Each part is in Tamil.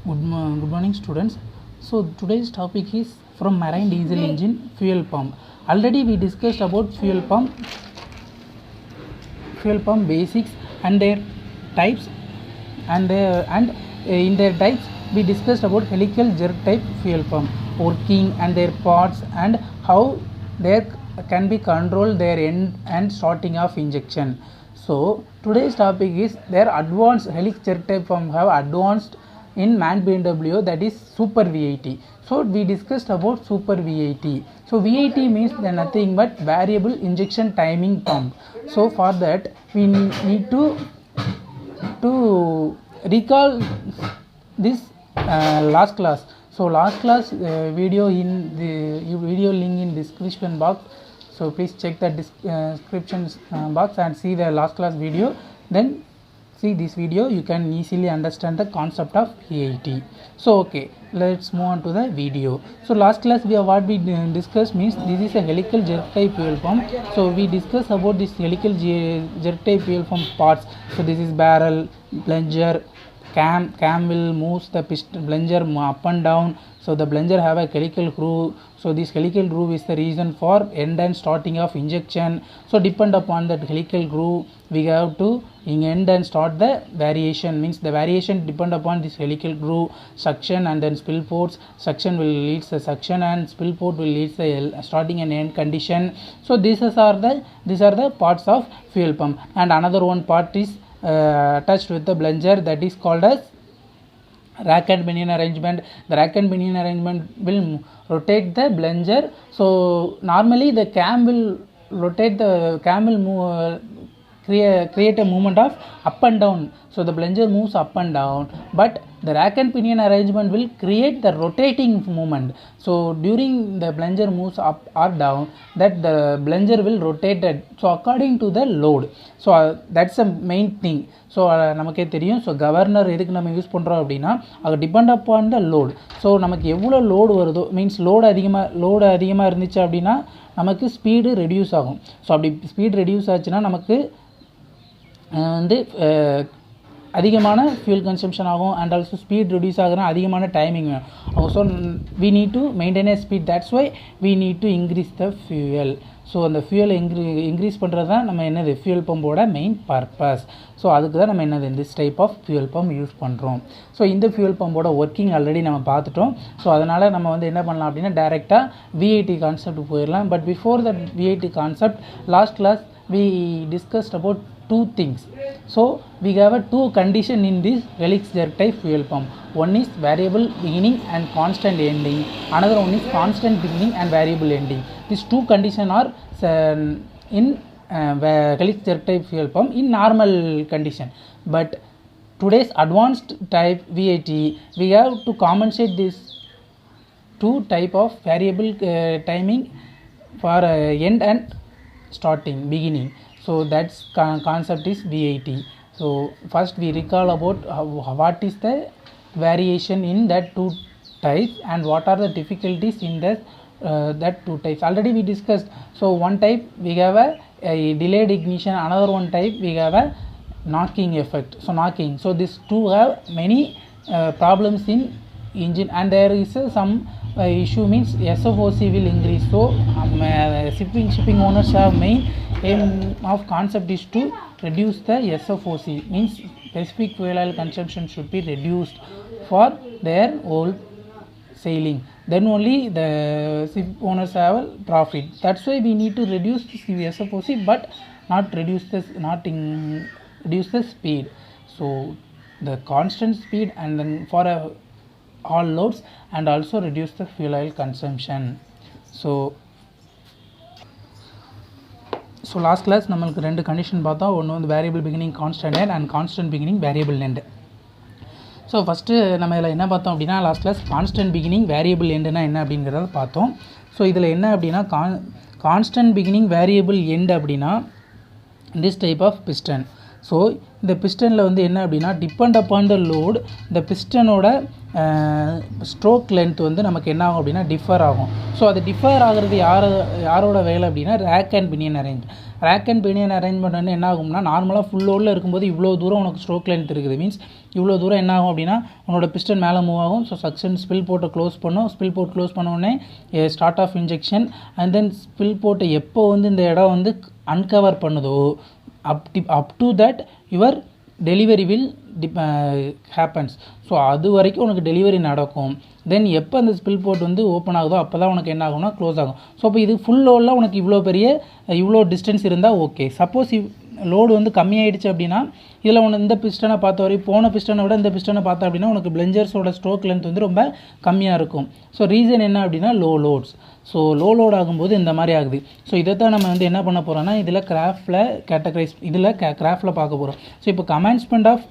Good morning, students. So today's topic is from marine diesel engine fuel pump. Already we discussed about fuel pump basics and their types, and in their types we discussed about helical jerk type fuel pump working and their parts and how there can be control their end and starting of injection. So today's topic is their advanced helical jerk type pump have advanced in man BMW, that is super VIT. So we discussed about super VIT. So VIT means nothing but variable injection timing pump. So for that we need to recall this last class. So last class video in the video link in description box. So please check the description box and see the last class video. Then see this video, you can easily understand the concept of VIT. So okay, let's move on to the video. So last class what we discussed means this is a helical jerk type fuel pump. So we discussed about this helical jerk type fuel pump parts. So this is barrel, plunger, cam will moves the piston plunger up and down. So the plunger have a helical groove. So this helical groove is the reason for end and starting of injection. So depend upon that helical groove we have to end and start the variation, means the variation depend upon this helical groove, suction and then spill ports. Suction will leads the suction and spill port will leads the starting and end condition. So these are the parts of fuel pump. And another one part is attached with the plunger, that is called as rack and pinion arrangement. The rack and pinion arrangement will rotate the plunger. So normally the cam will rotate, the cam will move, create a movement of up and down. So the plunger moves up and down, but the rack and pinion arrangement will create the rotating movement. So during the plunger moves up or down, that the plunger will rotate it. So according to the load. So that's the main thing. So நமக்கே தெரியும். ஸோ கவர்னர் எதுக்கு நம்ம யூஸ் பண்ணுறோம் அப்படின்னா அது depend upon the load. So நமக்கு எவ்வளோ லோடு வருதோ, மீன்ஸ் லோடு அதிகமாக இருந்துச்சு அப்படின்னா நமக்கு ஸ்பீடு ரெடியூஸ் ஆகும். ஸோ அப்படி ஸ்பீடு ரெடியூஸ் ஆச்சுன்னா நமக்கு வந்து அதிகமான ஃபியூல் கன்சம்ஷன் ஆகும். அண்ட் ஆல்சோ ஸ்பீட் ரெடியூஸ் ஆகுதுன்னா அதிகமான டைமிங் ஆகும். So we need to maintain a speed, that's why we need to increase the fuel. So அந்த ஃபியூலை இன்க்ரீஸ் பண்ணுறது தான் நம்ம என்னது ஃபியூல் பம்போட மெயின் பர்பஸ். ஸோ அதுக்கு தான் நம்ம என்னது இந்த type of fuel pump use பண்ணுறோம். ஸோ இந்த ஃபியூல் பம்போட ஒர்க்கிங் ஆல்ரெடி நம்ம பார்த்துட்டோம். ஸோ அதனால் நம்ம வந்து என்ன பண்ணலாம் அப்படின்னா டைரெக்டாக விஐடி கான்செப்ட் போயிடலாம். But before that VID concept, last class we discussed about two things. So we have a two condition in this helical jerk type fuel pump. One is variable beginning and constant ending. Another one is constant beginning and variable ending. These two condition are in helical jerk type fuel pump in normal condition. But today's advanced type VIT, we have to compensate this two type of variable timing for end and starting beginning. So that's concept is VIT. So first we recall about what is the variation in that two types and what are the difficulties in that two types. Already we discussed. So one type we have a delayed ignition, another one type we have a knocking effect. So knocking. So these two have many problems in engine, and there is some issue, means SFOC will increase. So shipping owners have main aim of concept is to reduce the SFOC, means specific fuel oil consumption should be reduced for their whole sailing. Then only the ship owners have a profit. That's why we need to reduce the SFOC, but not reduce the speed. So the constant speed and then for all loads, and also reduce the fuel oil consumption. So last class நம்மளுக்கு ரெண்டு கண்டிஷன் பார்த்தோம். ஒன்று வந்து variable beginning constant end and constant beginning variable end. So first நம்ம இதில் என்ன பார்த்தோம் அப்படின்னா last class constant beginning variable எண்டுனா என்ன அப்படிங்கிறத பார்த்தோம். ஸோ இதில் என்ன அப்படின்னா கான்ஸ்டன்ட் பிகினிங் வேரியபிள் எண்ட் அப்படின்னா this type of piston. So இந்த பிஸ்டனில் வந்து என்ன அப்படின்னா டிபெண்ட் அப்பான் த லோட் இந்த பிஸ்டனோட ஸ்ட்ரோக் லென்த் வந்து நமக்கு என்ன ஆகும் அப்படின்னா டிஃபர் ஆகும். ஸோ அது டிஃபர் ஆகிறது யாரோட வேலை அப்படின்னா ரேக் அண்ட் பினியன் அரேஞ்ச்மெண்ட் வந்து என்ன ஆகும்னா நார்மலாக ஃபுல் லோடில் இருக்கும்போது இவ்வளோ தூரம் உனக்கு ஸ்ட்ரோக் லென்த் இருக்குது. மீன்ஸ் இவ்வளோ தூரம் என்ன ஆகும் அப்படின்னா உன்னோட பிஸ்டன் மேலே மூவ் ஆகும். ஸோ சக்ஷன் ஸ்பில் போர்ட்டை க்ளோஸ் பண்ணும். ஸ்பில் போர்ட் க்ளோஸ் பண்ண உடனே start of injection and then spill போர்ட்டை எப்போ வந்து இந்த இடம் வந்து அன்கவர் பண்ணுதோ up to that your delivery will happens. So அது வரைக்கும் உனக்கு டெலிவரி நடக்கும். தென் எப்போ அந்த ஸ்பில் போர்ட் வந்து ஓப்பன் ஆகுதோ அப்போ தான் உனக்கு என்ன ஆகும்னா க்ளோஸ் ஆகும். ஸோ இப்போ இது ஃபுல் லோடில் உனக்கு இவ்வளோ டிஸ்டன்ஸ் இருந்தால் ஓகே. சப்போஸ் லோடு வந்து கம்மியாயிடுச்சு அப்படின்னா இதில் உனக்கு இந்த பிஸ்டனை பார்த்த வரைக்கும் போன பிஸ்டனை விட இந்த பிஸ்டனை பார்த்தா அப்படின்னா உனக்கு பிளெஞ்சர்ஸோட ஸ்ட்ரோக் லென்த் வந்து ரொம்ப கம்மியாக இருக்கும். ஸோ ரீசன் என்ன அப்படின்னா low loads. So low load ஆகும்போது இந்த மாதிரி ஆகுது. ஸோ இதை தான் நம்ம வந்து என்ன பண்ண போகிறோம்னா இதில் கிராஃப்டில் கேட்டகரைஸ் கிராஃப்டில் பார்க்க போகிறோம். ஸோ இப்போ கமென்ஸ்மெண்ட் ஆஃப்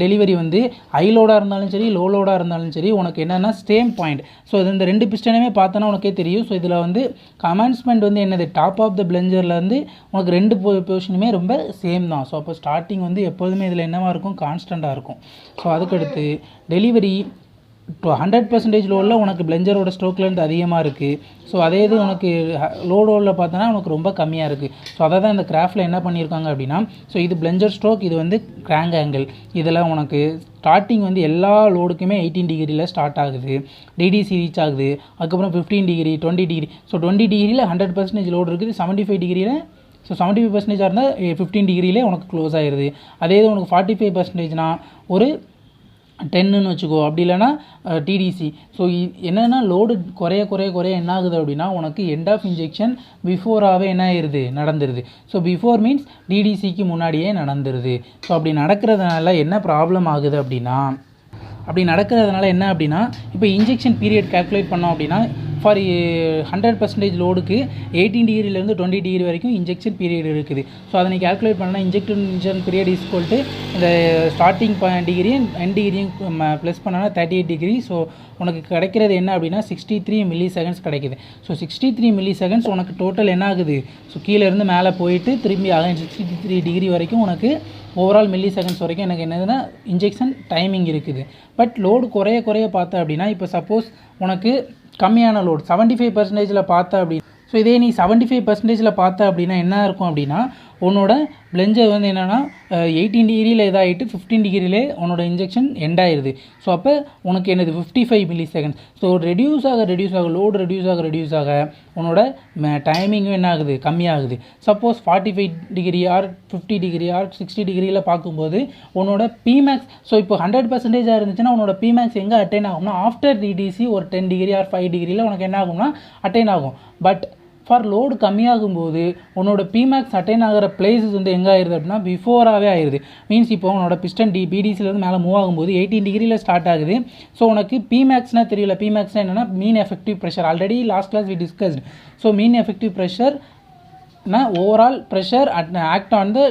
டெலிவரி வந்து ஹை லோடாக இருந்தாலும் சரி லோ லோடாக இருந்தாலும் சரி உனக்கு என்னென்னா சேம் பாயிண்ட். ஸோ இந்த ரெண்டு பிஸ்டனையுமே பார்த்தோன்னா உனக்கே தெரியும். ஸோ இதில் வந்து கமென்ஸ்மெண்ட் வந்து என்னது டாப் ஆஃப் த பிளெஞ்சரில் வந்து உனக்கு ரெண்டு பொசிஷனுமே ரொம்ப சேம் தான். ஸோ அப்போ ஸ்டார்டிங் வந்து எப்போதுமே இதில் என்னவாக இருக்கும் கான்ஸ்டண்ட்டாக இருக்கும். ஸோ அதுக்கடுத்து டெலிவரி 100% லோடில் உனக்கு பிளெஞ்சரோட ஸ்ட்ரோக் லென்த் அதிகமாக இருக்குது. ஸோ அதே இது உனக்கு லோடில் பார்த்தோன்னா உனக்கு ரொம்ப கம்மியாக இருக்குது. ஸோ அதை தான் இந்த கிராஃப்டில் என்ன பண்ணியிருக்காங்க அப்படின்னா ஸோ இது பிளெஞ்சர் ஸ்ட்ரோக், இது வந்து கிராங்க் ஆங்கிள். இதில் உனக்கு ஸ்டார்டிங் வந்து எல்லா லோடுக்குமே 18 டிகிரியில் ஸ்டார்ட் ஆகுது. டிடிசி ரீச் ஆகுது. அதுக்கப்புறம் 15 டிகிரி 20 டிகிரி. ஸோ 20 டிகிரியில் 100% லோடு இருக்குது. 75 டிகிரியில் ஸோ 75% இருந்தால் 15 டிகிரியிலே உனக்கு க்ளோஸ் ஆகிடுது. அதே இது உனக்கு 45%னா ஒரு 10ன்னு வச்சுக்கோ. அப்படி இல்லைனா டிடிசி. ஸோ என்னென்னா லோடு குறைய என்ன ஆகுது அப்படின்னா உனக்கு எண்ட் ஆஃப் இன்ஜெக்ஷன் பிஃபோராகவே என்ன ஆயிடுது நடந்துருது. ஸோ பிஃபோர் மீன்ஸ் டிடிசிக்கு முன்னாடியே நடந்துருது. ஸோ அப்படி நடக்கிறதுனால என்ன ப்ராப்ளம் ஆகுது அப்படின்னா என்ன அப்படின்னா இப்போ இன்ஜெக்ஷன் பீரியட் கால்குலேட் பண்ணோம் அப்படின்னா ஃபார் 100% லோடுக்கு 18 டிகிரிலேருந்து 20 டிகிரி வரைக்கும் இன்ஜெக்ஷன் பீரியட் இருக்குது. ஸோ அதை நீ கால்குலேட் பண்ணால் இன்ஜெக்ஷன் பீரியட் ஈக்குவல் இந்த ஸ்டார்டிங் டிகிரியும் எண்ட் டிகிரியும் ப்ளஸ் பண்ணால் 38 டிகிரி. ஸோ உனக்கு கிடைக்கிறது என்ன அப்படின்னா 63 மில்லி செகண்ட்ஸ் கிடைக்கிது. ஸோ 63 மில்லி செகண்ட்ஸ் உனக்கு டோட்டல் என்ன ஆகுது. ஸோ கீழேருந்து மேலே போயிட்டு திரும்பி 63 டிகிரி வரைக்கும் உனக்கு ஓவரால் மில்லி செகண்ட்ஸ் வரைக்கும் எனக்கு என்னதுன்னா இன்ஜெக்ஷன் டைமிங் இருக்குது. பட் லோடு குறைய பார்த்தா அப்படின்னா இப்போ சப்போஸ் உனக்கு கம்மியான லோடு 75%ல் பார்த்தா அப்படி. ஸோ இதே நீ 75%ல் பார்த்த அப்படின்னா என்ன இருக்கும் அப்படின்னா உன்னோட பிளெஞ்சர் வந்து என்னென்னா 18 டிகிரியில் இதாகிட்டு 15 டிகிரியிலே உன்னோட இன்ஜெக்ஷன் எண்ட் ஆயிடுது. ஸோ அப்போ உனக்கு என்னது 55 மில்லி செகண்ட். ஸோ ரெடியூஸ் ஆக லோடு ரெடியூஸ் ஆக உன்னோட டைமிங்கும் என்ன ஆகுது கம்மியாகுது. Suppose 45 degree or 50 degree or 60 டிகிரியில் பார்க்கும்போது உன்னோட பிமேக்ஸ் ஸோ இப்போ 100%ஆக இருந்துச்சுன்னா உன்னோட பிமேக்ஸ் எங்கே அட்டைன் ஆகும்னா ஆஃப்டர் டிடிசி ஒரு 10 டிகிரி ஆர் 5 டிகிரியில் உனக்கு என்ன ஆகும்னா அட்டைன் ஆகும். பட் ஃபார் லோடு கம்மியாகும்போது உன்னோட பிமேக்ஸ் அட்டைன் ஆகிற பிளேஸஸ் வந்து எங்கே ஆயிடுது அப்படின்னா பிஃபோராகவே ஆயிடுது. மீன்ஸ் இப்போ உன்னோட பிஸ்டன் பிடிசிலேருந்து மேலே மூவ் ஆகும்போது 18 டிகிரியில் ஸ்டார்ட் ஆகுது. ஸோ உனக்கு பிமேக்ஸ்னால் தெரியல. பிமேக்ஸ்னால் என்னென்னா mean effective pressure. Already last class we discussed. So mean effective ப்ரெஷர்னா overall pressure act on the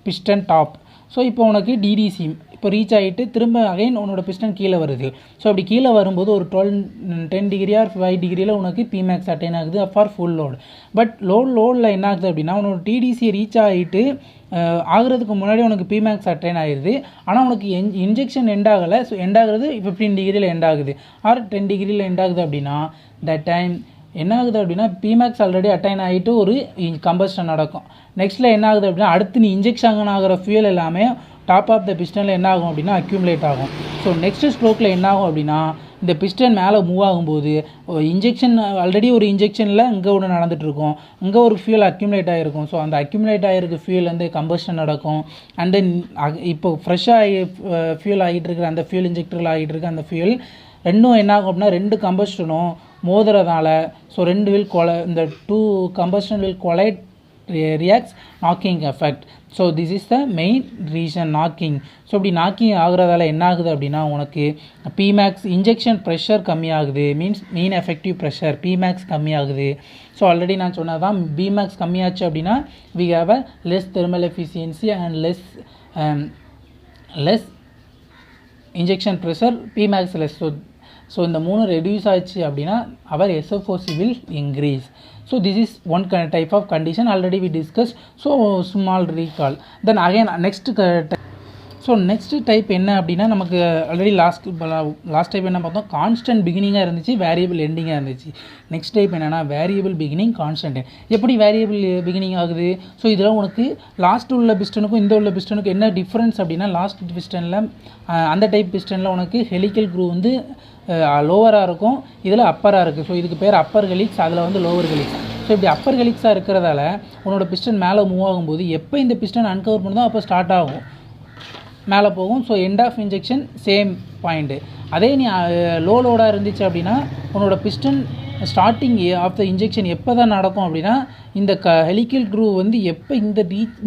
piston top. So இப்போ உனக்கு டிடிசி இப்போ ரீச் ஆகிட்டு திரும்ப அகைன் உன்னோட பிஸ்டன் கீழே வருது. ஸோ அப்படி கீழே வரும்போது ஒரு 10 டிகிரி ஆர் 5 டிகிரியில் உனக்கு பிமேக்ஸ் அட்டைன் ஆகுது ஃபார் ஃபுல் லோடு. பட் லோடில் என்ன ஆகுது அப்படின்னா உன்னோட டிடிசி ரீச் ஆகிட்டு ஆகிறதுக்கு முன்னாடி உனக்கு பிமேக்ஸ் அட்டைன் ஆகிடுது. ஆனால் உனக்கு இன்ஜெக்ஷன் எண்ட் ஆகலை. ஸோ எண்ட் ஆகுறது 15 டிகிரியில் எண்ட் ஆகுது ஆர் 10 டிகிரியில் எண்ட் ஆகுது அப்படின்னா தட் டைம் என்ன ஆகுது அப்படின்னா பிமேக்ஸ் ஆல்ரெடி அட்டைன் ஆகிட்டு ஒரு கம்பஸ்டன் நடக்கும். நெக்ஸ்ட்டில் என்ன ஆகுது அப்படின்னா அடுத்து நீ இன்ஜெக்ஷன் ஆகிற ஃபியூல் எல்லாமே டாப் ஆஃப் த பிஸ்டனில் என்ன ஆகும் அப்படின்னா அக்யூமுலேட் ஆகும். ஸோ நெக்ஸ்ட் ஸ்ட்ரோக்கில் என்ன ஆகும் அப்படின்னா இந்த பிஸ்டன் மேலே மூவ் ஆகும்போது இன்ஜெக்ஷன் ஆல்ரெடி ஒரு இன்ஜெக்ஷனில் இங்கே ஒன்று நடந்துகிட்ருக்கும். இங்கே ஒரு ஃபியூல் அக்யூமுலேட் ஆகிருக்கும். ஸோ அந்த அக்யூமுலேட் ஆகிருக்க ஃபியூல் வந்து கம்பஸ்டன் நடக்கும். அண்ட் தென் இப்போ ஃப்ரெஷ்ஷாக ஃபியூல் ஆகிட்டு இருக்கிற அந்த ஃபியூல் இன்ஜெக்டரில் ஆகிட்டு இருக்க அந்த ஃபியூல் ரெண்டும் என்ன ஆகும் அப்படின்னா ரெண்டு கம்பஸ்டனும் மோதுறதால ஸோ ரெண்டு வில் இந்த 2 combustion will collide reacts knocking effect. So this is the main reason knocking. So இப்படி நாக்கிங் ஆகுறதால என்ன ஆகுது அப்படின்னா உனக்கு பிமேக்ஸ் இன்ஜெக்ஷன் ப்ரெஷர் கம்மியாகுது. Means mean effective pressure Pmax கம்மியாகுது. ஸோ ஆல்ரெடி நான் சொன்னதான் பிமேக்ஸ் கம்மியாச்சு அப்படின்னா we have a less thermal efficiency and less injection pressure Pmax less. So so இந்த 3 ரெடியூஸ் ஆச்சு அப்படின்னா அவர் SFOC will increase. So this is one type of condition already we discussed. So small recall. Then again next so next type என்ன அப்படின்னா நமக்கு ஆல்ரெடி லாஸ்ட் டைப் என்ன பார்த்தோம், கான்ஸ்டன்ட் பிகினிங்காக இருந்துச்சு, வேரியபிள் எண்டிங்காக இருந்துச்சு. நெக்ஸ்ட் டைப் என்னென்னா வேரியபிள் பிகினிங் கான்ஸ்டன்ட். எப்படி வேரியபிள் பிகினிங் ஆகுது? ஸோ இதில் உனக்கு லாஸ்ட் உள்ள பிஸ்டனுக்கும் இந்த உள்ள பிஸ்டனுக்கும் என்ன டிஃப்ரென்ஸ் அப்படின்னா, லாஸ்ட் பிஸ்டனில் அந்த டைப் பிஸ்டனில் உனக்கு ஹெலிக்கல் க்ரூ வந்து லோவராக இருக்கும், இதில் அப்பராக இருக்குது. ஸோ இதுக்கு பேர் அப்பர் ஹெலிக்ஸ், அதில் வந்து லோவர் ஹெலிக்ஸ். ஸோ இப்படி அப்பர் ஹெலிக்ஸாக இருக்கிறதால உன்னோட பிஸ்டன் மேலே மூவ் ஆகும்போது எப்போ இந்த பிஸ்டன் அன்கவர் பண்ணுதோ அப்போ ஸ்டார்ட் ஆகும், மேலே போகும். So end of injection same point. அதே நீ லோ லோடாக இருந்துச்சு அப்படின்னா உன்னோட piston starting of the injection எப்போ தான் நடக்கும் அப்படின்னா, இந்த ஹெலிக்கல் க்ரூ வந்து எப்போ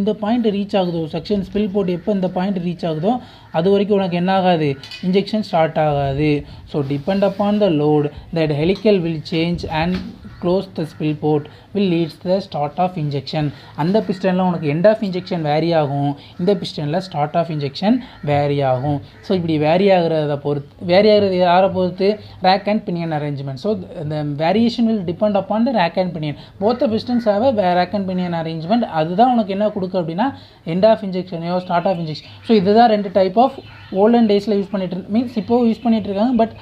இந்த பாயிண்ட் ரீச் ஆகுதோ, செக்ஷன் ஸ்பில் போட்டு எப்போ இந்த பாயிண்ட் ரீச் ஆகுதோ அது வரைக்கும் உனக்கு என்ன ஆகாது, இன்ஜெக்ஷன் ஸ்டார்ட் ஆகாது. So depend upon the load that helical will change and close the spill port will leads the start of injection. அந்த பிஸ்டனில் உனக்கு எண்ட் ஆஃப் இன்ஜெக்ஷன் வேரி ஆகும், இந்த பிஸ்டனில் ஸ்டார்ட் ஆஃப் இன்ஜெக்ஷன் வேரி ஆகும். ஸோ இப்படி வேரி ஆகிறது யாரை பொறுத்து, rack and pinion arrangement. So the variation will depend upon the rack and pinion. Both the pistons have a rack and pinion arrangement. அதுதான் உனக்கு என்ன கொடுக்கும் அப்படின்னா எண்ட் ஆஃப் இன்ஜெக்ஷனையோ ஸ்டார்ட் ஆஃப் இன்ஜெக்ஷன். ஸோ இதுதான் 2 டைப் ஆஃப் ஓல்டன் டேஸில் யூஸ் பண்ணிட்டு மீன்ஸ் இப்போ யூஸ் பண்ணிட்டு இருக்காங்க. பட்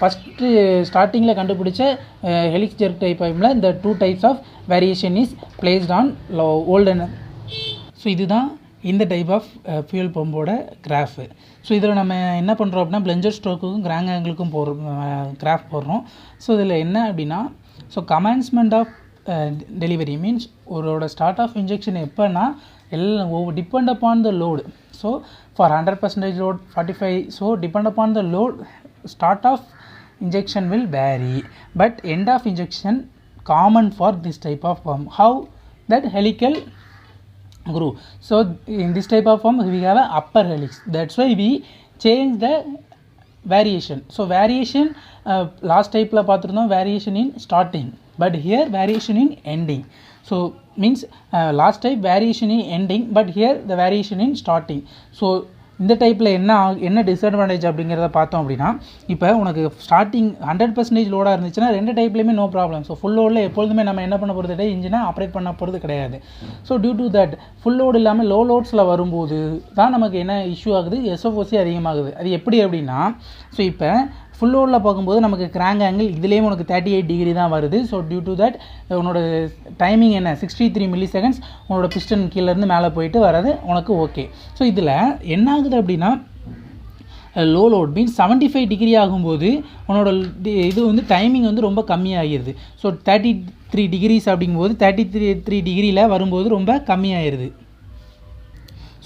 ஃபஸ்ட்டு ஸ்டார்டிங்கில் கண்டுபிடிச்ச ஹெலிக்ஸ் ஜெர்க் டைப்பில் இந்த 2 types of variation is placed on olden. So இதுதான் இந்த டைப் ஆஃப் ஃபியூல் பம்போட கிராஃபு. ஸோ இதில் நம்ம என்ன பண்ணுறோம் அப்படின்னா பிளஞ்சர் ஸ்ட்ரோக்குக்கும் கிராங்க் ஆங்கிளுக்கும் கிராஃப் போடுறோம். ஸோ இதில் என்ன அப்படின்னா, so commencement of delivery means ஒருவோட ஸ்டார்ட் ஆஃப் இன்ஜெக்ஷன் எப்போனா எல்லாம் depend upon the load. So for 100% load 45. So depend upon the load start of injection will vary, but end of injection common for this type of pump. How? That helical groove. So in this type of pump we have a upper helix, that's why we change the variation. So variation last type la paathirundom variation in starting, but here variation in ending. So means last type variation in ending, but here the variation in starting. So இந்த டைப்பில் என்ன டிஸ்அட்வான்டேஜ் அப்படிங்கிறத பார்த்தோம் அப்படின்னா, இப்போ உனக்கு ஸ்டார்டிங் 100% லோடாக இருந்துச்சுன்னா 2 டைப்லேயுமே நோ ப்ராப்ளம். ஸோ ஃபுல் லோடில் எப்பொழுதுமே நம்ம என்ன பண்ண போகிறது, இன்ஜினை ஆப்ரேட் பண்ண போகிறது கிடையாது. So due to that full load இல்லாமல் லோ லோட்ஸில் வரும்போது தான் நமக்கு என்ன இஷ்யூ ஆகுது, SFOC அதிகமாகுது. அது எப்படி அப்படின்னா, ஸோ இப்போ ஃபுல் லோடில் பார்க்கும்போது நமக்கு கிராங்க் ஆங்கிள் இதுலேயும் உனக்கு 38 டிகிரி தான் வருது. ஸோ டியூ டு தட் உன்னோட டைமிங் என்ன 63 மில்லி செகண்ட்ஸ் உன்னோட பிஸ்டன் கீழேருந்து மேலே போயிட்டு வர்றது உனக்கு ஓகே. ஸோ இதில் என்ன ஆகுது அப்படின்னா, லோ லோட் மீன்ஸ் 75 டிகிரி ஆகும்போது உன்னோட இது வந்து டைமிங் வந்து ரொம்ப கம்மியாகிடுது. ஸோ 33 டிகிரிஸ் அப்படிங்கும்போது 33 டிகிரியில் வரும்போது ரொம்ப கம்மியாகிடுது.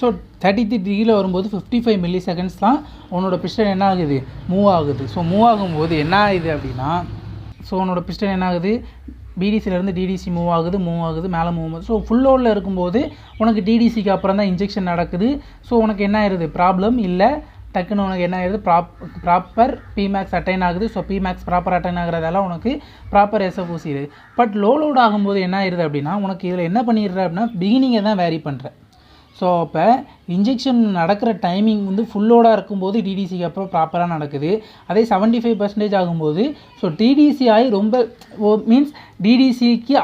ஸோ 33 டிகிரியில் வரும்போது 55 மில்லி செகண்ட்ஸ் தான் உன்னோட பிஸ்டன் என்ன ஆகுது, மூவ் ஆகுது. ஸோ மூவ் ஆகும்போது என்ன ஆகுது அப்படின்னா, ஸோ உன்னோட பிஸ்டன் என்ன ஆகுது, பிடிசிலேருந்து டிடிசி மூவ் ஆகுது மேலே மூவ் ஆகுது. ஸோ ஃபுல் லோடில் இருக்கும்போது உனக்கு டிடிசிக்கு அப்புறம் தான் இன்ஜெக்ஷன் நடக்குது. ஸோ உனக்கு என்ன ஆயிடுது, ப்ராப்ளம் இல்லை, டக்குன்னு உனக்கு என்ன ஆகுது, ப்ராப்பர் பிமேக்ஸ் அட்டைன் ஆகுது. ஸோ பிமேக்ஸ் ப்ராப்பர் அட்டைன் ஆகிறதால உனக்கு ப்ராப்பர் SFOC இருக்குது. பட் லோ லோட் ஆகும்போது என்ன ஆயிடுது அப்படின்னா, உனக்கு இதில் என்ன பண்ணிடுற அப்படின்னா பிகினிங்கை தான் வேரி பண்ணுற. ஸோ அப்போ இன்ஜெக்ஷன் நடக்கிற டைமிங் வந்து ஃபுல்லோடாக இருக்கும்போது டிடிசிக்கு அப்புறம் ப்ராப்பராக நடக்குது. அதே 75% ஆகும்போது ஸோ டிடிசி ஆகி ரொம்ப மீன்ஸ் டிடிசிக்கு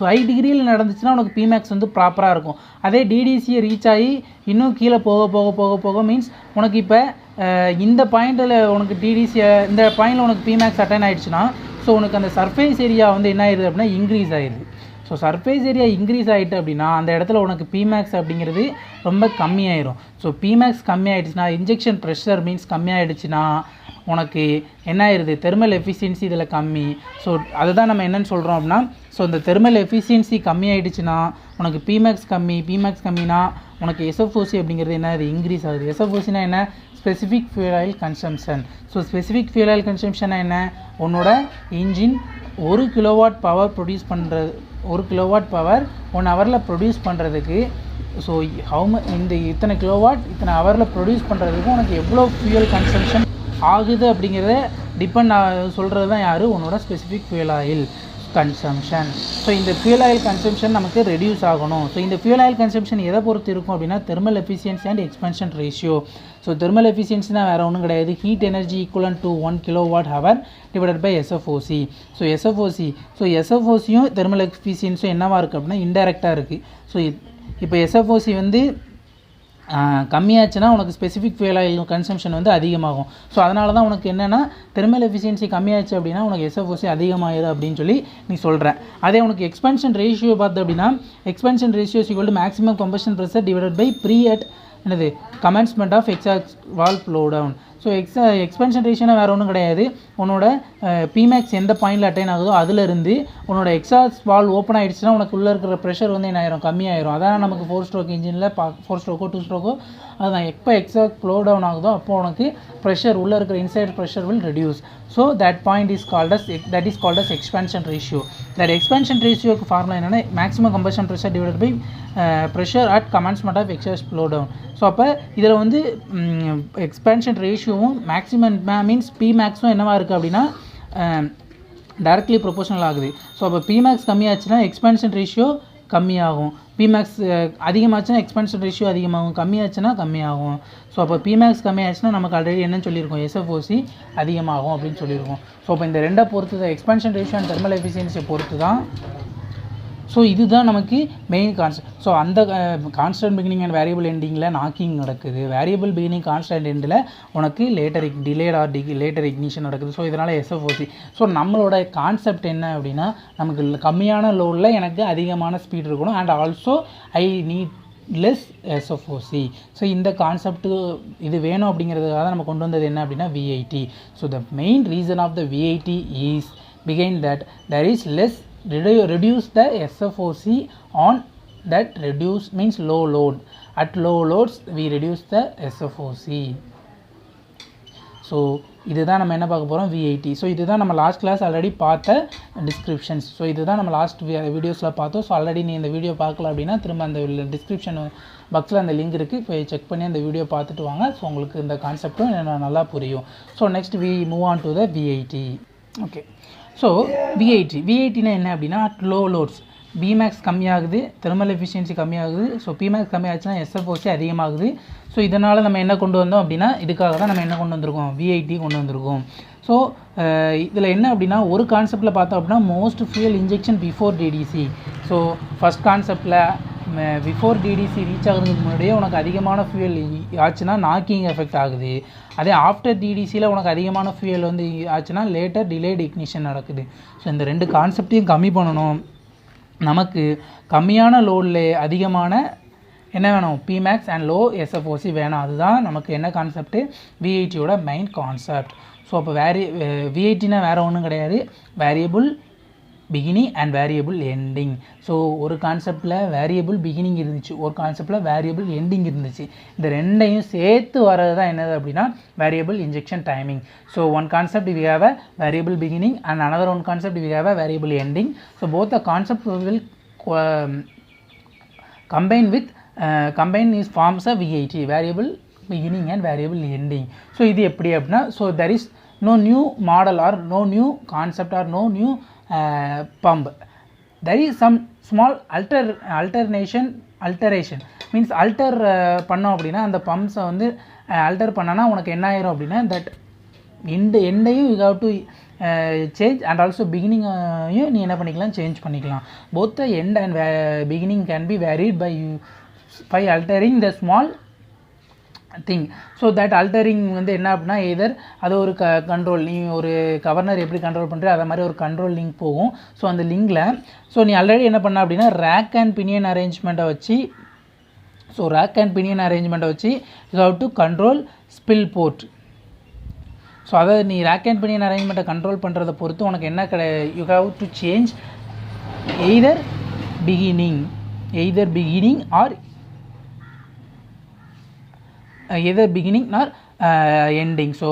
5 டிகிரியில் நடந்துச்சுன்னா உனக்கு பிமேக்ஸ் வந்து ப்ராப்பராக இருக்கும். அதே டிடிசியை ரீச் ஆகி இன்னும் கீழே போக போக போக போக மீன்ஸ் உனக்கு இப்போ இந்த பாயிண்டில் உனக்கு டிடிசியை இந்த பாயிண்டில் உனக்கு பிமேக்ஸ் அட்டைன் ஆகிடுச்சுன்னா ஸோ உனக்கு அந்த சர்ஃபேஸ் ஏரியா வந்து என்ன ஆயிடுது அப்படின்னா இன்க்ரீஸ் ஆகிடுது. ஸோ சர்ஃபேஸ் ஏரியா இன்க்ரீஸ் ஆகிட்டு அப்படின்னா அந்த இடத்துல உனக்கு பிமேக்ஸ் அப்படிங்கிறது ரொம்ப கம்மியாயிடும். ஸோ பிமேக்ஸ் கம்மியாயிடுச்சுன்னா இன்ஜெக்ஷன் ப்ரெஷர் மீன்ஸ் கம்மியாயிடுச்சுன்னா உனக்கு என்ன ஆயிடுது, தெர்மல் எஃபிஷியன்சி இதில் கம்மி. ஸோ அதுதான் நம்ம என்னென்னு சொல்கிறோம் அப்படின்னா, ஸோ இந்த தெர்மல் எஃபிஷியன்சி கம்மியாயிடுச்சுன்னா உனக்கு பிமேக்ஸ் கம்மினா உனக்கு SFOC அப்படிங்கிறது என்ன, அது இன்க்ரீஸ் ஆகுது. SFOCனா என்ன, specific fuel oil consumption. So specific fuel oil கன்சம்ஷன்னா என்ன, உன்னோட இன்ஜின் 1 கிலோவாட் பவர் ப்ரொடியூஸ் பண்ணுறது 1 கிலோவாட் பவர் 1 ஹவரில் ப்ரொடியூஸ் பண்ணுறதுக்கு ஸோ இந்த இத்தனை கிலோவாட் இத்தனை ஹவரில் ப்ரொடியூஸ் பண்ணுறதுக்கு உனக்கு எவ்வளோ ஃபியூயல் கன்சம்ஷன் ஆகுது அப்படிங்கிறத சொல்கிறது தான் யார், உன்னோட specific fuel oil. consumption. So in the fuel oil consumption நமக்கு reduce ஆகணும். So இந்த fuel oil consumption எதை பொறுத்து இருக்கும் அப்படின்னா thermal efficiency and expansion ratio. So thermal efficiency தான் வேற ஒன்றும் கிடையாது, heat energy equivalent to 1 kilowatt hour divided by SFOC. So SFOCயும் thermal efficiency என்னவா இருக்குது அப்படின்னா இன்டைரக்டாக இருக்குது. ஸோ இப்போ SFOC வந்து கம்மியாச்சுன்னா உனக்கு ஸ்பெசிஃபிக் ஃபியூல் ஆயில் கன்சம்ஷன் வந்து அதிகமாகும். ஸோ அதனால தான் உனக்கு என்னென்னா தெர்மல் எஃபிஷியன்சி கம்மியாச்சு அப்படின்னா உனக்கு SFOC அதிகமாகிடு அப்படின்னு சொல்லி நீ சொல்கிற. அதே உனக்கு எக்ஸ்பென்ஷன் ரேஷியோ பார்த்து அப்படின்னா expansion ratio equal to maximum combustion pressure divided by pre at என்னது commencement of exhaust valve flow down. So expansion ரேஷியோனா வேறு ஒன்றும் கிடையாது, உன்னோட பிமேக்ஸ் எந்த பாயிண்டில் அட்டைன் ஆகுதோ அதிலிருந்து உன்னோட எக்ஸாஸ்ட் வால்வ் ஓப்பன் ஆகிடுச்சுன்னா உனக்கு உள்ளே இருக்கிற ப்ரெஷர் வந்து என்ன ஆயிரும், கம்மியாயிரும். அதான் நமக்கு 4 ஸ்ட்ரோக் இன்ஜினில் 4 ஸ்ட்ரோக்கோ 2 ஸ்ட்ரோக்கோ அதுதான் எப்போ எக்ஸாஸ்ட் ஃப்ளோ டவுன் ஆகுதோ அப்போ உனக்கு ப்ரெஷர் உள்ளே இருக்கிற inside pressure will reduce. So that point is called as expansion ratio. That expansion ரேஷியோக்கு ஃபார்முலா என்னென்னா maximum combustion pressure divide by pressure at commencement of exhaust flow down. So அப்போ இதில் வந்து எக்ஸ்பென்ஷன் ரேஷியோவும் மேக்ஸிமம் மீன்ஸ் பிமேக்ஸும் என்னவா இருக்குது அப்படின்னா டைரக்ட்லி ப்ரொபோஷனல் ஆகுது. ஸோ அப்போ பிமேக்ஸ் கம்மியாச்சுன்னா எக்ஸ்பென்ஷன் ரேஷியோ கம்மியாகும், பிமேக்ஸ் அதிகமாச்சுன்னா எக்ஸ்பென்ஷன் ரேஷியோ அதிகமாகும், கம்மியாச்சுன்னா கம்மியாகும். ஸோ அப்போ பிமேக்ஸ் கம்மியாச்சுன்னா நமக்கு ஆல்ரெடி என்னன்னு சொல்லியிருக்கோம், SFOC அதிகமாகும் அப்படின்னு சொல்லியிருக்கோம். ஸோ அப்போ இந்த ரெண்டை பொறுத்து தான் எக்ஸ்பென்ஷன் ரேஷியோ அண்ட் தெர்மல் எஃபிஷியன்சியை பொறுத்து தான். ஸோ இதுதான் நமக்கு மெயின் கான்செப்ட். ஸோ அந்த கான்ஸ்டன்ட் பிகினிங் அண்ட் வேரியபிள் எண்டிங்கில் நாக்கிங் நடக்குது, வேரியபிள் பிகினிங் கான்ஸ்டன்ட் எண்டில் உனக்கு லேட்டர் இக்னிஷன் நடக்குது. ஸோ இதனால் SFOC. ஸோ நம்மளோட கான்செப்ட் என்ன அப்படின்னா நமக்கு கம்மியான லோடில் எனக்கு அதிகமான ஸ்பீட் இருக்கணும் and also I need less SFOC. So இந்த கான்செப்ட்டு இது வேணும் அப்படிங்கிறதுக்காக நம்ம கொண்டு வந்தது என்ன அப்படின்னா VIT. So the main reason of the VIT is பிகைன் that there is less reduce the SFOC on that reduce means low load. At low loads we reduce the SFOC. So இதுதான் நம்ம என்ன பார்க்க போகிறோம், VIT. ஸோ இதுதான் நம்ம லாஸ்ட் கிளாஸ் ஆல்ரெடி பார்த்த டிஸ்கிரிப்ஷன்ஸ். ஸோ இதுதான் நம்ம லாஸ்ட் வீடியோஸில் பார்த்தோம். ஸோ ஆல்ரெடி நீ இந்த வீடியோ பார்க்கல அப்படின்னா திரும்ப அந்த டிஸ்கிரிப்ஷன் பாக்ஸில் அந்த லிங்க் இருக்குது, போய் செக் பண்ணி அந்த வீடியோ பார்த்துட்டு வாங்க. ஸோ உங்களுக்கு இந்த கான்செப்டும் நல்லா புரியும். So next we move on to the VIT. Okay, so VITனா என்ன அப்படின்னா அட் லோ லோட்ஸ் பிமேக்ஸ் கம்மியாகுது, தெர்மல் எஃபிஷியன்சி கம்மியாகுது. ஸோ பிமேக்ஸ் கம்மியாச்சுன்னா SFOC அதிகமாகுது. ஸோ இதனால் நம்ம என்ன கொண்டு வந்தோம் அப்படின்னா இதுக்காக தான் நம்ம என்ன கொண்டு வந்திருக்கோம், VIT கொண்டு வந்திருக்கோம். ஸோ இதில் என்ன அப்படின்னா ஒரு கான்செப்டில் பார்த்தோம் அப்படின்னா most fuel injection before DDC. So first கான்செப்டில் பிஃபோர் DDC ரீச் ஆகிறதுக்கு முன்னாடியே உனக்கு அதிகமான ஃபியூயல் ஆச்சுன்னா நாக்கிங் எஃபெக்ட் ஆகுது. அதே ஆஃப்டர் DDCயில் உனக்கு அதிகமான ஃபியூயல் வந்து ஆச்சுன்னா லேட்டர் டிலேட் இக்னிஷன் நடக்குது. ஸோ இந்த ரெண்டு கான்செப்டையும் கம்மி பண்ணணும். நமக்கு கம்மியான லோடில் அதிகமான என்ன வேணும், பிமேக்ஸ் அண்ட் லோ SFOC வேணும். அதுதான் நமக்கு என்ன கான்செப்ட்டு, VITயோட மெயின் கான்செப்ட். ஸோ அப்போ VITனா வேறு ஒன்றும் கிடையாது, variable beginning and variable ending. So ஒரு கான்செப்டில் வேரியபிள் பிகினிங் இருந்துச்சு, ஒரு கான்செப்டில் வேரியபிள் எண்டிங் இருந்துச்சு. இந்த ரெண்டையும் சேர்த்து வர்றது தான் என்னது அப்படின்னா variable injection timing. So one concept we have a variable beginning and another one concept we have a variable ending. So both the concepts will combine is forms a VIT, variable beginning and variable ending. So இது எப்படி அப்படின்னா so there is no new model or no new concept or no new pump. There is some small alteration means alter பண்ணோம் அப்படின்னா அந்த பம்ப்ஸை வந்து அல்டர் பண்ணனா உனக்கு என்ன ஆயிரும் அப்படின்னா that எண்டையும் you have to change and also beginning நீ என்ன பண்ணிக்கலாம், சேஞ்ச் பண்ணிக்கலாம். both the end and beginning can be varied by altering the small thing. So that altering வந்து என்ன அப்படின்னா எதர் அது ஒரு கண்ட்ரோல், நீ ஒரு கவர்னர் எப்படி கண்ட்ரோல் பண்ணுற அதை மாதிரி ஒரு கண்ட்ரோல் லிங்க் போகும். ஸோ அந்த லிங்கில் ஸோ நீ ஆல்ரெடி என்ன பண்ண அப்படின்னா ரேக் அண்ட் பினியன் அரேஞ்ச்மெண்ட்டை வச்சு you have to control spill port. So அதை நீ ரேக் அண்ட் பினியன் அரேஞ்ச்மெண்ட்டை கண்ட்ரோல் பண்ணுறதை பொறுத்து உனக்கு என்ன you have to change either beginning or either beginning or ending. So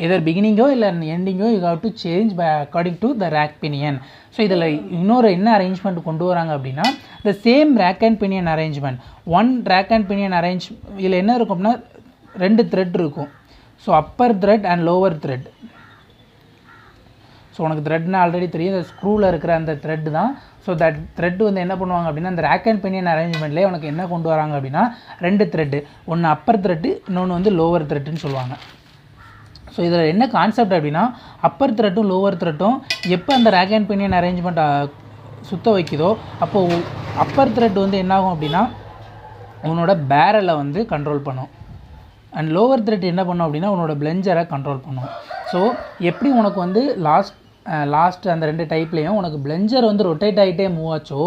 either beginning or ending you have to change by according to the rack pinion. So இதில் இன்னொரு என்ன அரேஞ்ச்மெண்ட் கொண்டு வராங்க அப்படின்னா the same rack and pinion arrangement, one rack and pinion arrange இதில் என்ன இருக்கும் அப்படின்னா 2 த்ரெட் இருக்கும். So Appar thread and lower thread. So உனக்கு த்ரெட்னா ஆல்ரெடி தெரியும், இந்த ஸ்க்ரூவில் இருக்கிற அந்த த்ரெட் தான். ஸோ தட் த்ரெட் வந்து என்ன பண்ணுவாங்க அப்படின்னா அந்த ரேக் அண்ட் பினியன் அரேஞ்ச்மெண்ட்லேயே உனக்கு என்ன கொண்டு வராங்க அப்படின்னா 2 த்ரெட்டு, ஒன்று அப்பர் த்ரெட்டு, இன்னொன்று வந்து லோவர் த்ரெட்டுன்னு சொல்லுவாங்க. ஸோ இதில் என்ன கான்செப்ட் அப்படின்னா அப்பர் த்ரெட்டும் லோவர் த்ரெட்டும் எப்போ அந்த ரேக் அண்ட் பினியன் அரேஞ்ச்மெண்ட் சுத்த வைக்குதோ அப்போது அப்பர் த்ரெட் வந்து என்னாகும் அப்படின்னா உன்னோட பேரலை வந்து கண்ட்ரோல் பண்ணும், அண்ட் லோவர் த்ரெட் என்ன பண்ணும் அப்படின்னா உன்னோட பிளெஞ்சரை கண்ட்ரோல் பண்ணும். ஸோ எப்படி உனக்கு வந்து லாஸ்ட் அந்த 2 டைப்லேயும் உனக்கு பிளெஞ்சர் வந்து ரொட்டேட் ஆகிட்டே மூவ் ஆச்சோ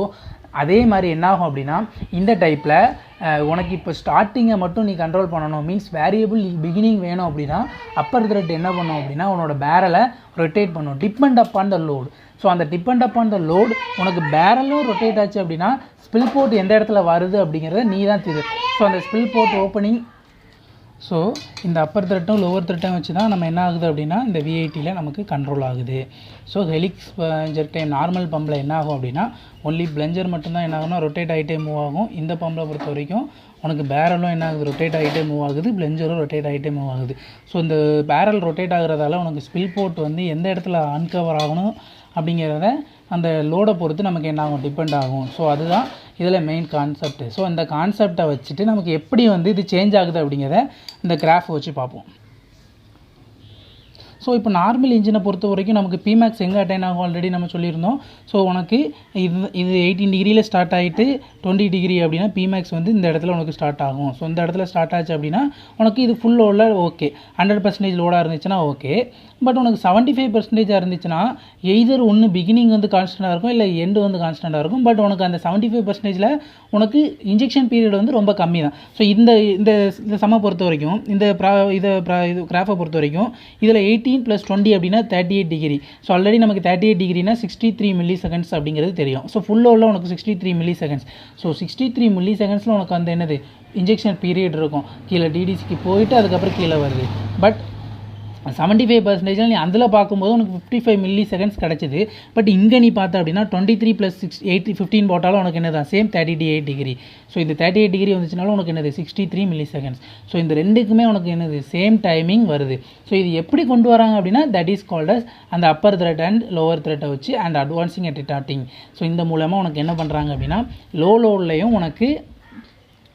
அதே மாதிரி என்னாகும் அப்படின்னா இந்த டைப்பில் உனக்கு இப்போ ஸ்டார்டிங்கை மட்டும் நீ கண்ட்ரோல் பண்ணணும், மீன்ஸ் வேரியபிள் பிகினிங் வேணும் அப்படின்னா அப்பர் த்ரெட் என்ன பண்ணும் அப்படின்னா உன்னோட பேரலை ரொட்டேட் பண்ணும் depend upon the load. So அந்த டிபெண்ட் அப்பான் த லோடு உனக்கு பேரலும் ரொட்டேட் ஆச்சு அப்படின்னா ஸ்பில் போர்ட் எந்த இடத்துல வருது அப்படிங்கிறத நீ தான் தெரியுது. ஸோ அந்த ஸ்பில் போர்ட் ஓப்பனிங், ஸோ இந்த அப்பர் த்ரெட்டும் லோவர் த்ரெட்டும் வச்சு தான் நம்ம என்ன ஆகுது அப்படின்னா இந்த விஐடியில் நமக்கு கண்ட்ரோல் ஆகுது. So helix plunger time normal பம்பில் என்ன ஆகும் அப்படின்னா ஒன்லி பிளஞ்சர் மட்டும்தான் என்ன ஆகும்னா ரொட்டேட் ஆகிட்டே மூவ் ஆகும். இந்த பம்பில் பொறுத்த வரைக்கும் உனக்கு பேரலும் என்ன ஆகுது ரொட்டேட் ஆகிட்டே மூவ் ஆகுது, பிளெஞ்சரும் ரொட்டேட் ஆகிட்டே மூவ் ஆகுது. ஸோ இந்த பேரல் ரொட்டேட் ஆகுறதால உனக்கு ஸ்பில் போர்ட் வந்து எந்த இடத்துல அன்கவர் ஆகணும் அப்படிங்கிறத அந்த லோடை பொறுத்து நமக்கு என்ன ஆகும் டிபெண்ட் ஆகும். ஸோ அதுதான் இதில் மெயின் கான்செப்ட். ஸோ இந்த கான்செப்டை வச்சுட்டு நமக்கு எப்படி வந்து இது சேஞ்ச் ஆகுது அப்படிங்கிறத இந்த கிராஃப் வச்சு பார்ப்போம். ஸோ இப்போ நார்மல் இன்ஜினை பொறுத்த வரைக்கும் நமக்கு பிமேக்ஸ் எங்கே அட்டைன் ஆகும் ஆல்ரெடி நம்ம சொல்லியிருந்தோம். ஸோ உனக்கு இது 18 டிகிரியில் ஸ்டார்ட் ஆகிட்டு 20 டிகிரி அப்படின்னா பிமேக்ஸ் வந்து இந்த இடத்துல உனக்கு ஸ்டார்ட் ஆகும். ஸோ இந்த இடத்துல ஸ்டார்ட் ஆச்சு அப்படின்னா உனக்கு இது ஃபுல் லோடில் ஓகே, 100% லோடாக இருந்துச்சுன்னா ஓகே. பட் உனக்கு 75% இருந்துச்சுன்னா எய்தர் ஒன்று பிகினிங் வந்து கான்ஸ்டண்ட்டாக இருக்கும், இல்லை எண்டு வந்து கான்ஸ்டண்ட்டாக இருக்கும். பட் உனக்கு அந்த 75%ல் உனக்கு இன்ஜெக்ஷன் பீரியட் வந்து ரொம்ப கம்மி தான். ஸோ இந்த இந்த சம்மை பொறுத்த வரைக்கும் இது கிராஃபை பொறுத்த வரைக்கும் இதில் 18 + 20 அப்படின்னா 38 டிகிரி. ஸோ ஆல்ரெடி நமக்கு 38 டிகிரினா 63 மில்லி செகண்ட்ஸ் அப்படிங்கிறது தெரியும். ஸோ ஃபுல் லோடில் உனக்கு 63 மில்லி செகண்ட்ஸ். ஸோ 63 மில்லி செகண்ட்ஸில் உனக்கு வந்து என்னது இன்ஜெக்ஷன் பீரியட் இருக்கும், கீழே டிடிசிக்கு போயிட்டு அதுக்கப்புறம் கீழே வருது. பட் 75% நீ அதில் பார்க்கும்போது உனக்கு 55 மில்லி செகண்ட்ஸ் கிடச்சிது. பட் இங்கே நீ பார்த்த அப்படின்னா 23 + 6 15 போட்டாலும் உனக்கு என்ன தான் சேம் 38 டிகிரி. ஸோ இந்த 38 டிகிரி வந்துச்சுனாலும் உனக்கு என்னது 63 மில்லி செகண்ட்ஸ். ஸோ இந்த ரெண்டுக்குமே உனக்கு என்னது சேம் டைமிங் வருது. ஸோ இது எப்படி கொண்டு வராங்க அப்படின்னா தட் இஸ் கால்ட் அஸ் அந்த அப்பர் த்ரெட் அண்ட் லோவர் த்ரெட்டை வச்சு and advancing at retarding. So இந்த மூலமாக உனக்கு என்ன பண்ணுறாங்க அப்படின்னா லோ லோட்லேயும் உனக்கு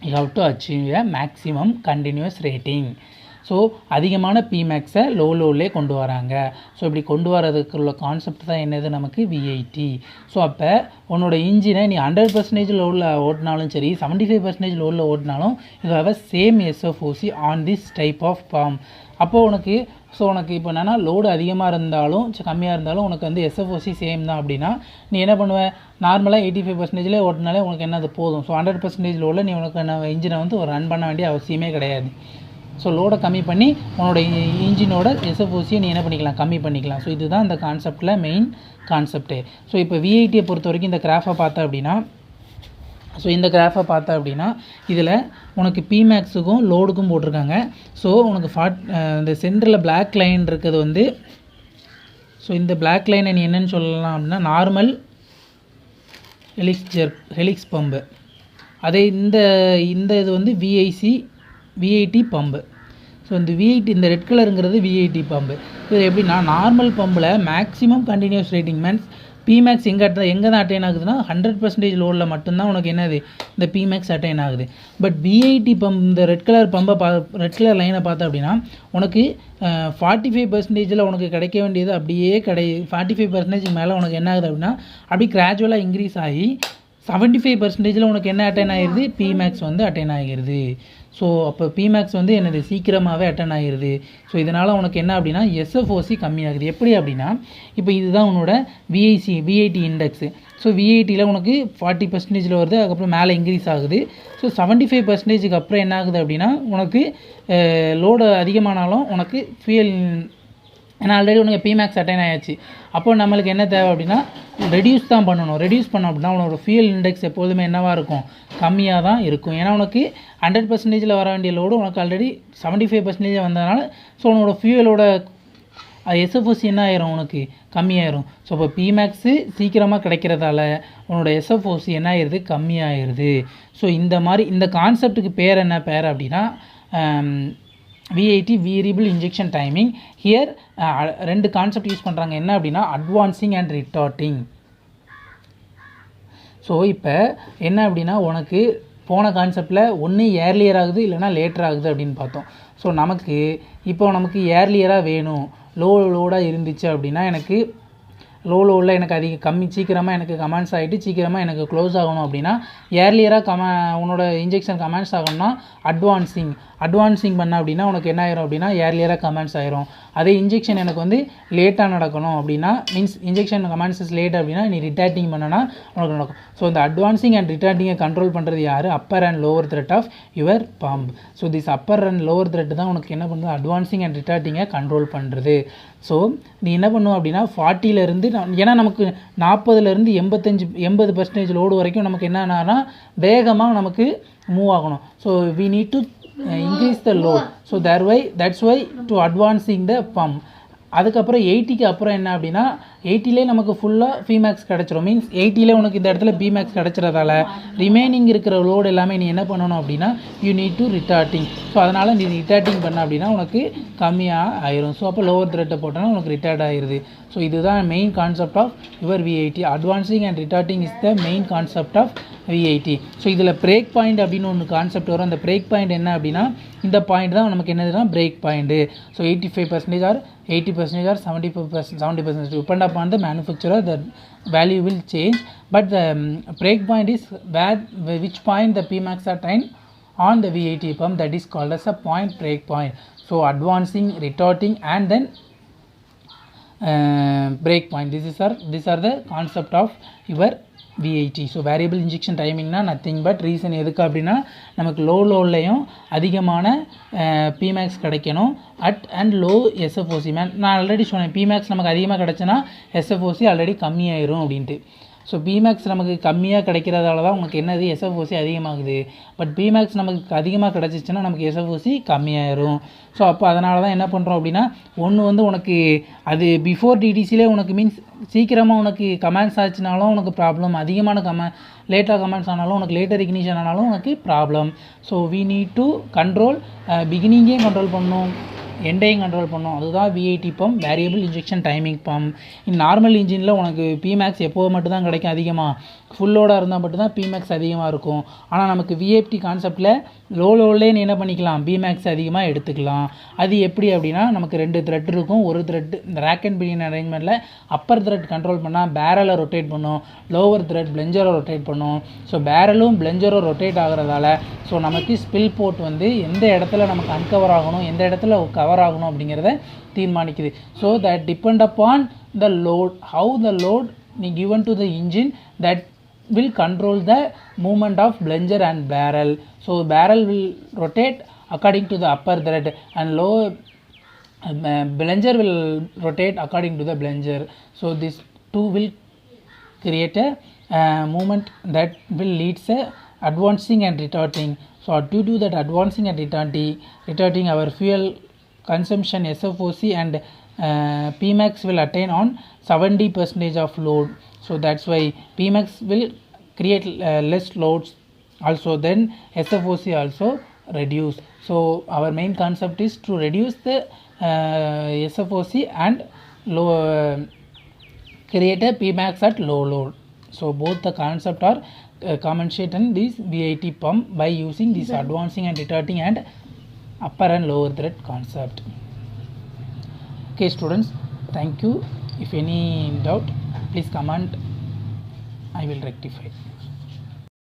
you have to achieve a maximum continuous rating. So அதிகமான பிமேக்ஸை லோ லோட்லேயே கொண்டு வராங்க. ஸோ இப்படி கொண்டு வரதுக்கு உள்ள கான்செப்ட் தான் என்னது நமக்கு விஐடி. ஸோ அப்போ உன்னோட இன்ஜினை நீ 100% லோடில் ஓட்டினாலும் சரி 75% லோடில் ஓட்டினாலும் இது have same SFOC on this type of form. அப்போது உனக்கு இப்போ என்னென்னா லோடு அதிகமாக இருந்தாலும் கம்மியாக இருந்தாலும் உனக்கு வந்து எஸ்எஃப்ஓசி சேம் தான் அப்படின்னா நீ என்ன பண்ணுவேன் நார்மலாக 85% ஓட்டினாலே உனக்கு என்ன அது போதும். ஸோ 100% லோடில் நீ உனக்கு என்ன இன்ஜினை வந்து ஒரு ரன் பண்ண வேண்டிய அவசியமே கிடையாது. ஸோ லோடை கம்மி பண்ணி உன்னோட இன்ஜினோட எஸ்எஃப்ஓசியை நீ என்ன பண்ணிக்கலாம் கம்மி பண்ணிக்கலாம். ஸோ இதுதான் இந்த கான்செப்டில் மெயின் கான்செப்டே. ஸோ இப்போ விஐடியை பொறுத்த வரைக்கும் இந்த கிராஃபை பார்த்தா அப்படின்னா இதில் உனக்கு பிமேக்ஸுக்கும் லோடுக்கும் போட்டிருக்காங்க. ஸோ உனக்கு இந்த சென்டரில் பிளாக் லைன் இருக்கிறது வந்து ஸோ இந்த பிளாக் லைனை நீ என்னென்னு சொல்லலாம் அப்படின்னா நார்மல் ஹெலிக்ஸ் பம்பு. அதே இந்த இது வந்து விஐடி பம்பு. ஸோ இந்த விஐடி இந்த ரெட் கலருங்கிறது விஐடி பம்பு. இது எப்படின்னா நார்மல் பம்பில் maximum continuous rating means P max எங்கே தான் அட்டைன் ஆகுதுன்னா 100% லோடில் மட்டும்தான் உனக்கு என்னது இந்த பிமேக்ஸ் அட்டைன் ஆகுது. பட் விஐடி பம்ப் இந்த ரெட் கலர் ரெட் கலர் லைனை பார்த்தா அப்படின்னா உனக்கு 45%ல் உனக்கு கிடைக்க வேண்டியது அப்படியே 45% மேலே உனக்கு என்ன ஆகுது அப்படின்னா அப்படி கிராஜுவலாக இன்க்ரீஸ் ஆகி 75%ல் உனக்கு என்ன அட்டைன் ஆகிடுது பிமேக்ஸ் வந்து அட்டைன் ஆகிடுது. ஸோ அப்போ பிமேக்ஸ் வந்து என்னது சீக்கிரமாகவே அட்டன் ஆகிடுது. ஸோ இதனால் உனக்கு என்ன அப்படின்னா எஸ்எஃப்ஓசி கம்மியாகுது. எப்படி அப்படின்னா இப்போ இதுதான் உன்னோட விஐடி இண்டெக்ஸு. ஸோ விஐடியில் உனக்கு 40%ல் வருது, அதுக்கப்புறம் மேலே இன்க்ரீஸ் ஆகுது. ஸோ 75%க்கு அப்புறம் என்ன ஆகுது அப்படின்னா உனக்கு லோடு அதிகமானாலும் உனக்கு ஃபியூயல் ஏன்னா ஆல்ரெடி உனக்கு பிமேக்ஸ் அட்டைன் ஆயாச்சு. அப்போ நம்மளுக்கு என்ன தேவை அப்படின்னா ரெடியூஸ் தான் பண்ணணும். ரெடியூஸ் பண்ணோம் அப்படின்னா உனோட ஃபியூயல் இண்டெக்ஸ் எப்போதுமே என்னவாக இருக்கும் கம்மியாக தான் இருக்கும். ஏன்னா உனக்கு 100%ல் வர வேண்டிய லோடு உனக்கு ஆல்ரெடி 75% வந்ததுனால ஸோ உன்னோட ஃபியூயலோட எஸ்எஃப்ஓசி என்ன ஆயிரும் உனக்கு கம்மியாயிரும். ஸோ இப்போ பிமேக்ஸு சீக்கிரமாக கிடைக்கிறதால உன்னோட எஸ்எஃப்ஓசி என்ன ஆயிடுது கம்மியாயிருது. ஸோ இந்த மாதிரி இந்த கான்செப்டுக்கு பேர் அப்படின்னா VIT variable injection timing. Here ரெண்டு கான்செப்ட் யூஸ் பண்ணுறாங்க. என்ன அப்படின்னா அட்வான்சிங் அண்ட் ரிட்டார்டிங். ஸோ இப்போ என்ன அப்படின்னா உனக்கு போன கான்செப்டில் ஒன்று ஏர்லியர் ஆகுது இல்லைனா லேட்டர் ஆகுது அப்படின்னு பார்த்தோம். ஸோ நமக்கு ஏர்லியராக வேணும், லோடாக இருந்துச்சு அப்படின்னா எனக்கு லோவில் எனக்கு சீக்கிரமாக எனக்கு கமெண்ட்ஸ் ஆகிட்டு சீக்கிரமாக எனக்கு க்ளோஸ் ஆகணும் அப்படின்னா ஏர்லியராக உன்னோட இன்ஜெக்ஷன் கமெண்ட்ஸ் ஆகணும்னா அட்வான்சிங் பண்ண அப்படின்னா உனக்கு என்ன ஆயிரும் அப்படின்னா ஏர்லியராக கமெண்ட்ஸ் ஆயிரும். அதே இன்ஜெக்ஷன் எனக்கு வந்து லேட்டாக நடக்கணும் அப்படின்னா மீன்ஸ் இன்ஜெக்ஷன் கமெண்ட்ஸஸ் லேட் அப்படின்னா நீ ரிட்டார்டிங் பண்ணனா உனக்கு நடக்கும். ஸோ இந்த அட்வான்சிங் அண்ட் ரிட்டார்டிங்கை கண்ட்ரோல் பண்ணுறது யார்? Upper and lower thread of your pump. So this upper and lower thread தான் உனக்கு என்ன பண்ணுறது? அட்வான்சிங் அண்ட் ரிட்டார்டிங்கை கண்ட்ரோல் பண்ணுறது. ஸோ நீ என்ன பண்ணுவோம் அப்படின்னா 40லேருந்து ஏன்னா நமக்கு 40லேருந்து 80% லோடு வரைக்கும் நமக்கு என்னன்னா வேகமாக நமக்கு மூவ் ஆகணும். So we need to increase the load. So that's why to advancing the pump. அதுக்கப்புறம் 80க்கு அப்புறம் என்ன அப்படின்னா 80லே நமக்கு ஃபுல்லாக பிமேக்ஸ் கிடச்சிரும். மீன்ஸ் 80லே உனக்கு இந்த இடத்துல பிமேக்ஸ் கிடச்சிறதால ரிமைனிங் இருக்கிற லோடு எல்லாமே நீ என்ன பண்ணணும் அப்படின்னா you need to retarding. So அதனால் நீ ரிட்டார்டிங் பண்ண அப்படின்னா உனக்கு கம்மியாக ஆயிரும். ஸோ அப்போ லோவர் த்ரெட்டை போட்டோன்னா உனக்கு ரிட்டார்ட் ஆயிடுது. ஸோ இதுதான் main concept of your VIT. Advancing and retarding is the main concept of VIT. So இதில் பிரேக் பாயிண்ட் அப்படின்னு ஒன்று கான்செப்ட் வரும். அந்த பிரேக் பாயிண்ட் என்ன அப்படின்னா இந்த பாயிண்ட் தான் நமக்கு என்னதுன்னா break point. So 85% or 80% or 70%, depend upon the manufacturer, the value will change, but the break point is which point the Pmax are attained on the VIT pump, that is called as a break point. So advancing, retarding and then break point. These are the concept of your VIT. So variable injection டைமிங்னா நத்திங் பட் ரீசன் எதுக்கு அப்படின்னா நமக்கு லோலையும் அதிகமான பிமேக்ஸ் கிடைக்கணும் அண்ட் லோ SFOC. நான் ஆல்ரெடி சொன்னேன் பிமேக்ஸ் நமக்கு அதிகமாக கிடச்சுன்னா SFOC ஆல்ரெடி கம்மியாயிரும் அப்படின்ட்டு. ஸோ பிமேக்ஸ் நமக்கு கம்மியாக கிடைக்கிறதால தான் உங்களுக்கு என்னது SFOC அதிகமாகுது. பட் பிமேக்ஸ் நமக்கு அதிகமாக கிடச்சிச்சின்னா நமக்கு SFOC கம்மியாயிரும். ஸோ அப்போ அதனால தான் என்ன பண்ணுறோம் அப்படின்னா ஒன்று வந்து உனக்கு அது பிஃபோர் டிடிசிலே உனக்கு மீன்ஸ் சீக்கிரமாக உனக்கு கமெண்ட்ஸ் ஆச்சுனாலும் உனக்கு ப்ராப்ளம், அதிகமான லேட்டாக கமெண்ட்ஸ் ஆனாலும் உனக்கு லேட்டர் இக்னிஷன் ஆனாலும் உனக்கு problem. So we need to control, பிகினிங்கையும் கண்ட்ரோல் பண்ணணும், எண்டையும் கண்ட்ரோல் பண்ணோம். அதுதான் VIT pump, variable injection timing pump. Normal இன்ஜினில் உனக்கு பிமேக்ஸ் எப்போ மட்டும் தான் கிடைக்கும் அதிகமாக, ஃபுல்லோடாக இருந்தால் மட்டும்தான் பிமேக்ஸ் அதிகமாக இருக்கும். ஆனால் நமக்கு VIT கான்செப்டில் லோலே நீ என்ன பண்ணிக்கலாம் பிமேக்ஸ் அதிகமாக எடுத்துக்கலாம். அது எப்படி அப்படின்னா நமக்கு 2 த்ரெட் இருக்கும். ஒரு த்ரெட் இந்த ரேக் அண்ட் பினியன் அரேஞ்ச்மெண்ட்டில் அப்பர் த்ரெட் கண்ட்ரோல் பண்ணால் பேரலை ரொட்டேட் பண்ணும், லோவர் த்ரெட் பிளெஞ்சரை ரொட்டேட் பண்ணும். ஸோ பேரலும் பிளெஞ்சரும் ரொட்டேட் ஆகிறதால ஸோ நமக்கு ஸ்பில் போர்ட் வந்து எந்த இடத்துல நமக்கு அன்கவர் ஆகணும், எந்த இடத்துல கவர் ஆகணும் அப்படிங்கிறத தீர்மானிக்குது. So that depend upon the load, how the load நீ given to the engine, that will control the movement of plunger and barrel. So barrel will rotate according to the upper thread and lower plunger will rotate according to the plunger. So this two will create a movement that will leads a advancing and retarding. So due to that advancing and retarding our fuel consumption SFOC and Pmax will attain on 70% of load. So that's why Pmax will create less loads also, then SFOC also reduce. So our main concept is to reduce the SFOC and low create a Pmax at low load. So both the concept are commensurate in this VIT pump by using this advancing and retarding and upper and lower thread concept. Okay students, thank you. If any doubt please comment, I will rectify.